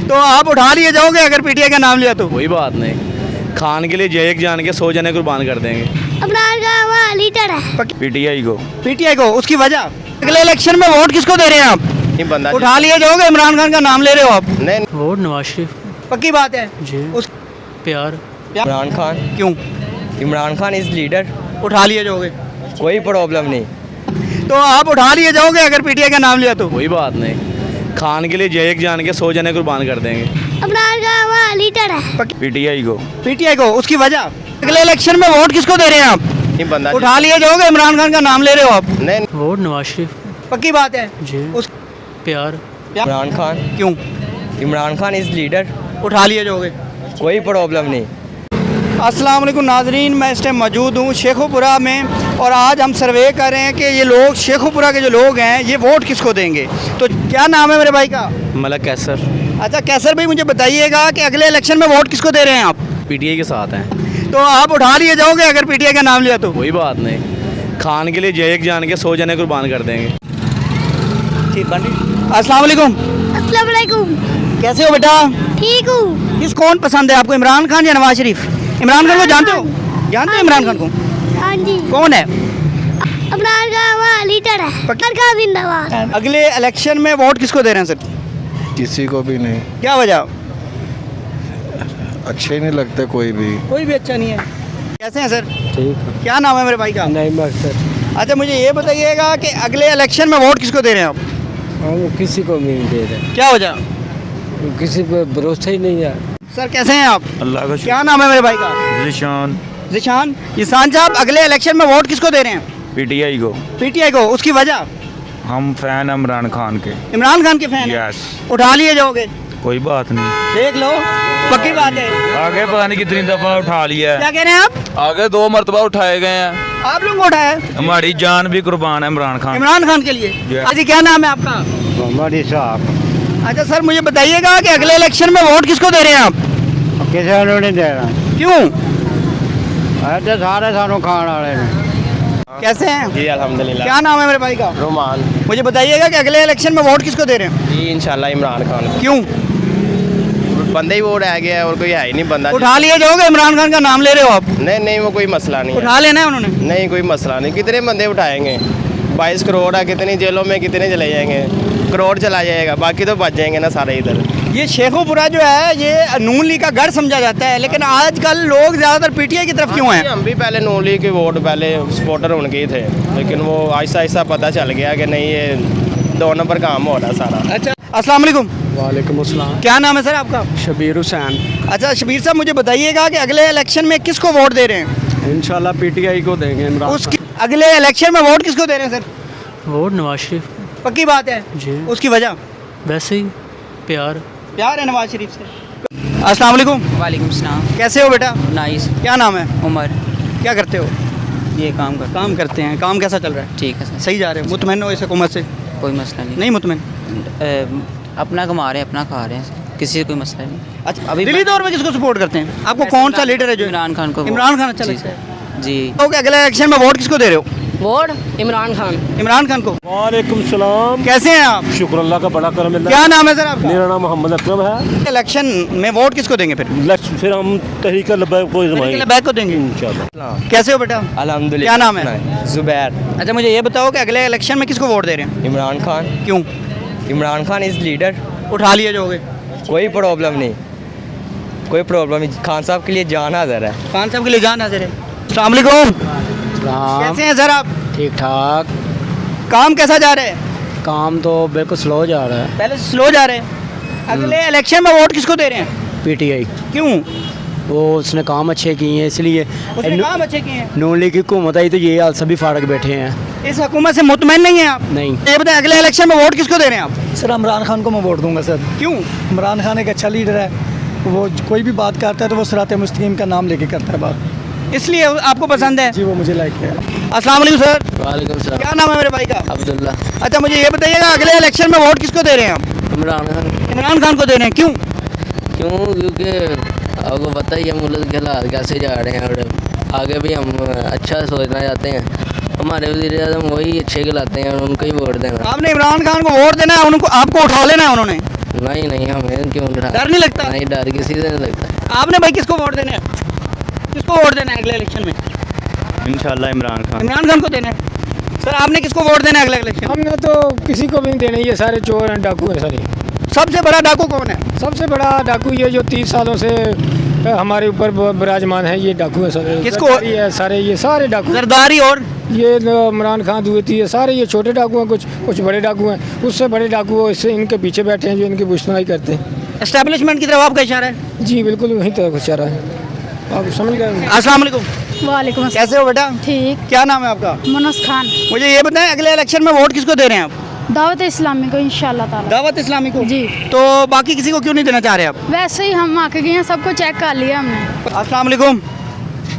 तो आप उठा लिए जाओगे अगर पीटीआई का नाम लिया तो? कोई बात नहीं, खान के लिए जय एक जान के 100 जने कुर्बान कर देंगे। इमरान खान हमारा लीडर है। पीटीआई को। पीटीआई को, उसकी वजह? अगले इलेक्शन में वोट किसको दे रहे हैं आप? नहीं बंदा उठा लिए जाओगे, इमरान खान का नाम ले रहे हो आप? नहीं वोट नवाज शरीफ पक्की बात है जी। उस प्यार इमरान खान। क्यों इमरान खान इज लीडर। उठा लिए जाओगे? कोई प्रॉब्लम नहीं। तो आप उठा लिए जाओगे अगर पीटीआई का नाम लिया तो? कोई बात नहीं, खान के लिए जय एक जान के 100 जने कुर्बान कर देंगे। इमरान खान हमारा लीडर है। पीटीआई को। पीटीआई को, उसकी वजह? अगले इलेक्शन में वोट किसको दे रहे हैं आप? नहीं बंदा उठा लिए जाओगे, इमरान खान का नाम ले रहे हो आप? नहीं वोट नवाज शरीफ पक्की बात है जी। उस प्यार इमरान खान। क्यों इमरान खान इज लीडर। उठा लिए जाओगे? कोई प्रॉब्लम नहीं। अस्सलाम वालेकुम नाजरीन, मैं इस टाइम मौजूद हूँ शेखोपुरा में और आज हम सर्वे कर रहे हैं कि ये लोग शेखोपुरा के जो लोग हैं ये वोट किसको देंगे। तो क्या नाम है मेरे भाई का? मलक कैसर। अच्छा कैसर भाई, मुझे बताइएगा कि अगले इलेक्शन में वोट किसको दे रहे हैं आप? पीटीआई के साथ हैं। तो आप उठा लिए जाओगे अगर पीटीआई का नाम लिया तो? कोई बात नहीं, खान के लिए जय एक जान के 100 जने कुर्बान कर देंगे। अस्सलाम वालेकुम, अस्सलाम वालेकुम। कैसे हो बेटा? ठीक हूँ। किस कौन पसंद है आपको, इमरान खान या नवाज शरीफ? इमरान खान को जानते हो? जानते हो इमरान खान को? हाँ जी। कौन है? इमरान खान हमारा लीडर है। इमरान खान जिंदाबाद। अगले इलेक्शन में वोट किसको दे रहे हैं सर? किसी को भी नहीं, क्या वजह? अच्छे ही नहीं लगते कोई भी। कोई भी अच्छा नहीं है। कैसे हैं सर? ठीक है। क्या नाम है मेरे भाई का? नहीं मकसद अच्छा मुझे ये बताइएगा कि अगले इलेक्शन में वोट किसको दे रहे हैं आप? हम किसी को भी नहीं दे रहे, क्या वजह? किसी पे भरोसा ही नहीं है। सर कैसे हैं आप? अल्लाह का क्या नाम है मेरे भाई का? निशान। जिशान। जिशान साहब अगले इलेक्शन में वोट किसको दे रहे हैं? पीटीआई को। पीटीआई को, उसकी वजह? हम फैन इमरान खान के। इमरान खान के फैन हैं? यस। उठा लिए जाओगे? कोई बात नहीं, देख लो, पक्की बात है। आगे पता नहीं कितनी दफा उठा लिया क्या कह रहे हैं आप? आगे 2 मरतबा उठाए गए हैं। आप लोग को उठाया है? हमारी जान भी कुर्बान है इमरान खान। इमरान खान के लिए। Yes. जी क्या नाम है आपका? मोहम्मद साहब अच्छा सर मुझे बताइएगा कि अगले इलेक्शन में वोट किसको दे रहे हैं आप? किसी को नहीं दे रहा, क्यों? ऐसे सारे सानू खान वाले ने। कैसे हैं? जी अल्हम्दुलिल्लाह। क्या नाम है मेरे भाई का? रोमान। मुझे बताइएगा कि अगले इलेक्शन में वोट किसको दे रहे हैं? जी इंशाल्लाह इमरान खान। क्यों? बंदे ही वो रह गया है और कोई है ही नहीं बंदा। उठा लिए जाओगे, इमरान खान का नाम ले रहे हो आप? नहीं नहीं वो कोई मसला नहीं है। उठा लेना है उन्होंने? नहीं कोई मसला नहीं। कितने बंदे उठाएंगे? 22 करोड़ है, कितनी जेलों में कितने चले जाएंगे? करोड़ चला जाएगा, बाकी तो बच जाएंगे ना सारे इधर। ये शेखोपुरा जो है ये नून लीग का गढ़ समझा जाता है, लेकिन आजकल लोग ज़्यादातर पीटीआई की तरफ क्यों हैं? हम भी पहले नून लीग के वोट पहले सपोर्टर उनके ही थे, लेकिन वो आहिस्ता आहिस्ता पता चल गया कि नहीं ये 2 नंबर काम हो रहा सारा। अच्छा अस्सलाम वालेकुम। वालेकुम अस्सलाम। क्या नाम है सर आपका? शबीर हुसैन। अच्छा शबीर साहब मुझे बताइएगा कि अगले इलेक्शन में किसको वोट दे रहे हैं? इंशाल्लाह पीटीआई को देंगे इमरान। उसकी अगले इलेक्शन में वोट किसको दे रहे हैं सर? वोट नवाज शरीफ पक्की बात है जी। उसकी वजह? वैसे ही प्यार प्यार है नवाज शरीफ से। अस्सलाम वालेकुम। वालेकुम सलाम। कैसे हो बेटा? नाइस। क्या नाम है? उमर। क्या करते हो? ये काम कर। काम करते हैं। काम कैसा चल रहा है? ठीक है सर। सही जा रहे हो? मुतमैन हो इस हुकूमत से? कोई मसला नहीं। नहीं मुतमैन? अपना कमा रहे हैं, अपना खा रहे हैं, किसी से कोई मसला नहीं। अच्छा अभी दिल्ली दौर में किसको सपोर्ट करते हैं? आपको कौन सा लीडर है जो? इमरान खान को। इमरान खान अच्छा जी लगता है। सर। जी। तो अगले इलेक्शन में वोट किसको दे रहे हो? वोट इमरान खान। इमरान खान को। वालेकुम सलाम। कैसे हैं आप? शुक्र अल्लाह का, बड़ा करम है। क्या नाम है सर आपका? मेरा नाम मोहम्मद अकरम है। इलेक्शन में वोट किसको देंगे फिर? फिर हम तहरीक लब्बैक को जमाएंगे बैक को देंगे इंशाल्लाह। कैसे हो बेटा? अल्हम्दुलिल्लाह। क्या नाम है? जुबैर। अच्छा मुझे ये बताओ कि अगले इलेक्शन में किसको वोट दे रहे हैं? इमरान खान। क्यों? Imran Khan is leader. उठा लिए जाओगे? कोई प्रॉब्लम नहीं, कोई प्रॉब्लम नहीं। खान साहब के लिए जान हाजिर है। खान साहब के लिए जान हाजिर है। अस्सलाम वालेकुम। कैसे हैं सर आप? ठीक ठाक। काम कैसा जा रहा है? काम तो बिल्कुल स्लो जा रहा है। पहले स्लो जा रहे हैं। अगले इलेक्शन में वोट किसको दे रहे हैं? पीटीआई। क्यों? वो उसने काम अच्छे किए हैं इसलिए। उसने काम अच्छे किए हैं। नून लीग की हुकूमत आई तो ये हाल सभी फाड़क बैठे हैं। इस हुकूमत से मुतमैन नहीं है आप? नहीं। ये बताएं अगले इलेक्शन में वोट किसको दे रहे हैं आप? सर इमरान खान को मैं वोट दूंगा सर। क्यों? इमरान खान एक अच्छा लीडर है, वो कोई भी बात करता है तो वो सिरात मुस्तकीम का नाम लेके करता है बात, इसलिए आपको पसंद है? जी वो मुझे लाइक है। अस्सलाम वालेकुम सर। वालेकुम सलाम। क्या नाम है मेरे भाई का? अब्दुल्ला। अच्छा मुझे ये बताइएगा अगले इलेक्शन में वोट किसको दे रहे हैं आप? इमरान खान। इमरान खान को दे रहे हैं। क्यों? क्यों? क्योंकि आपको पता ही है मुल्क के हालात कैसे जा रहे हैं और आगे भी हम अच्छा सोचना चाहते हैं। हमारे वज़ीर-ए-आज़म वही अच्छे खिलाते हैं और उनको ही वोट देना। आपने इमरान खान को वोट देना है, उनको आपको उठा लेना है उन्होंने? नहीं नहीं, हमें क्यों डरा? डर नहीं लगता? नहीं, डर किसी से नहीं लगता। आपने भाई किसको वोट देना है? किसको वोट देना है अगले इलेक्शन में? इंशाल्लाह इमरान खान। इमरान खान को देना है। सर आपने किसको वोट देना है अगले इलेक्शन में? हमने तो किसी को भी नहीं देने, ये सारे चोर हैं, डाकू हैं सारे। सबसे बड़ा डाकू कौन है? सबसे बड़ा डाकू ये जो 30 सालों से हमारे ऊपर विराजमान है, ये डाकू है सारे। किसको? जरदारी है सारे, ये सारे डाकू। जरदारी और ये इमरान खान दुवेती है, सारे ये छोटे डाकू हैं, कुछ बड़े डाकू हैं, उससे बड़े डाकू इससे इनके पीछे बैठे हैं जो इनकी पुश्तनाई करते हैं। एस्टेब्लिशमेंट की तरफ आपका इशारा है? जी बिल्कुल वहीं तक कुछ रहा है, आप समझ गए। अस्सलाम वालेकुम। वालेकुम कैसे हो बेटा? ठीक। क्या नाम है आपका? मनोज खान। मुझे ये बताएं अगले इलेक्शन में वोट किसको दे रहे हैं आप? दावत इस्लामी को इंशाल्लाह ताला। दावत इस्लामी को? जी। तो बाकी किसी को क्यों नहीं देना चाह रहे आप? वैसे ही हम आके गए हैं, सबको चेक कर लिया हमने। अस्सलाम वालेकुम।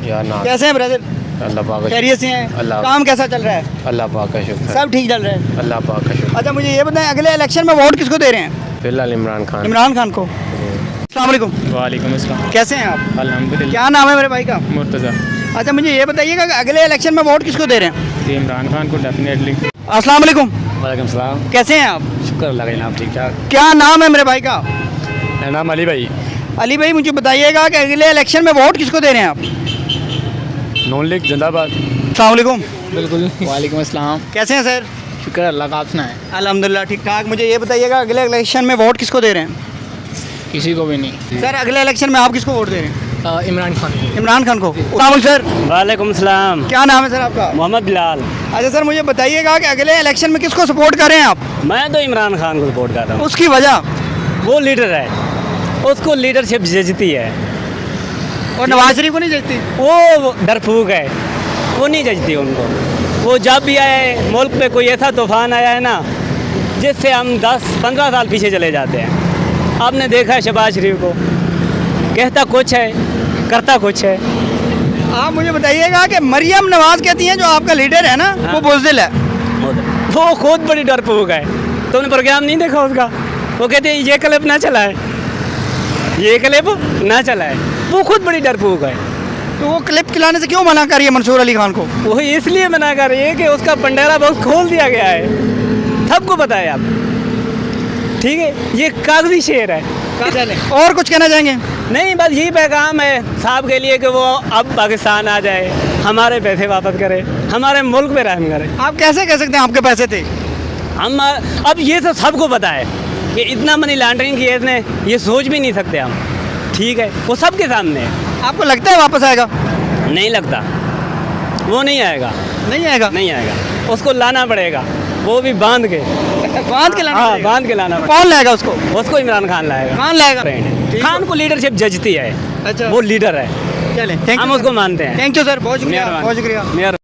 यार ना कैसे हैं ब्रदर? अल्लाह पाक का खैरियत से हैं? अल्लाह। काम कैसा चल रहा है? अल्लाह पाक का शुक्र सब ठीक चल रहा है? अल्लाह पाक का शुक्र। अच्छा मुझे ये बताएं अगले इलेक्शन में वोट किसको दे रहे हैं? फिलहाल इमरान खान। इमरान खान को। अस्सलाम वालेकुम। वालेकुम अस्सलाम। कैसे हैं आप? अल्हम्दुलिल्लाह। क्या नाम है मेरे भाई का? मुर्तज़ा। अच्छा मुझे ये बताइएगा कि अगले इलेक्शन में वोट किसको दे रहे हैं? इमरान खान को डेफिनेटली। अस्सलाम वालेकुम। वालेकुम सलाम। कैसे हैं आप? शुक्र अल्लाह का जनाब, ठीक ठाक। क्या नाम है मेरे भाई का? मेरा नाम अली भाई। अली भाई मुझे बताइएगा कि अगले इलेक्शन में वोट किसको दे रहे हैं आप? नून लीग जिंदाबाद। अस्सलाम वालेकुम। बिल्कुल। वालेकुम अस्सलाम। कैसे हैं सर? शुक्र अल्लाह का, आपने है? अल्हम्दुलिल्लाह ठीक ठाक। मुझे ये बताइएगा अगले इलेक्शन में वोट किसको दे रहे हैं? किसी को भी नहीं। सर अगले इलेक्शन में आप किसको वोट दे रहे हैं? इमरान खान। इमरान खान को। अस्सलाम सर। वालेकुम सलाम। क्या नाम है सर आपका? मोहम्मद बिलाल। अच्छा सर मुझे बताइएगा कि अगले इलेक्शन में किसको सपोर्ट कर रहे हैं आप? मैं तो इमरान खान को सपोर्ट कर रहा हूँ। उसकी वजह? वो लीडर है, उसको लीडरशिप जचती है। और नवाज शरीफ को नहीं जचती? वो डरफूक है, वो नहीं जचती उनको। वो जब भी आए मुल्क पे कोई ऐसा तूफान आया है ना जिससे हम 10-15 साल पीछे चले जाते हैं। आपने देखा है शहबाज शरीफ को, कहता कुछ है करता कुछ है। आप मुझे बताइएगा कि मरियम नवाज कहती हैं जो आपका लीडर है ना वो बुज़दिल है। वो खुद बड़ी डरपोक है। तुमने प्रोग्राम नहीं देखा उसका? वो कहते हैं ये क्लिप ना चलाए, ये क्लिप ना चलाए। वो खुद बड़ी डरपोक है। तो वो क्लिप चलाने से क्यों मना कर रही है मंसूर अली खान को? वो इसलिए मना कर रही है कि उसका पंडेरा बहुत खोल दिया गया है, सबको पता है। आप ठीक है, ये कागजी शेर है। और कुछ कहना चाहेंगे? नहीं, बस यही पैगाम है साहब के लिए कि वो अब पाकिस्तान आ जाए, हमारे पैसे वापस करे, हमारे मुल्क पे रहम करे। आप कैसे कह सकते हैं आपके पैसे थे? हम अब ये तो सबको पता है कि इतना मनी लॉन्ड्रिंग किया इसने, ये सोच भी नहीं सकते हम। ठीक है, वो सबके सामने है। आपको लगता है वापस आएगा? नहीं लगता, वो नहीं आएगा। नहीं आएगा? नहीं आएगा, उसको लाना पड़ेगा, वो भी बांध के। बांध के लाना हाँ, पड़ेगा? बांध के लाना पड़ेगा। कौन लाएगा उसको? उसको इमरान खान लाएगा। खान लाएगा? खान को लीडरशिप जचती है। अच्छा। वो लीडर है, चले, थैंक हम यू। उसको मानते हैं। थैंक यू सर, बहुत शुक्रिया, मेहरबानी। बहुत शुक्रिया।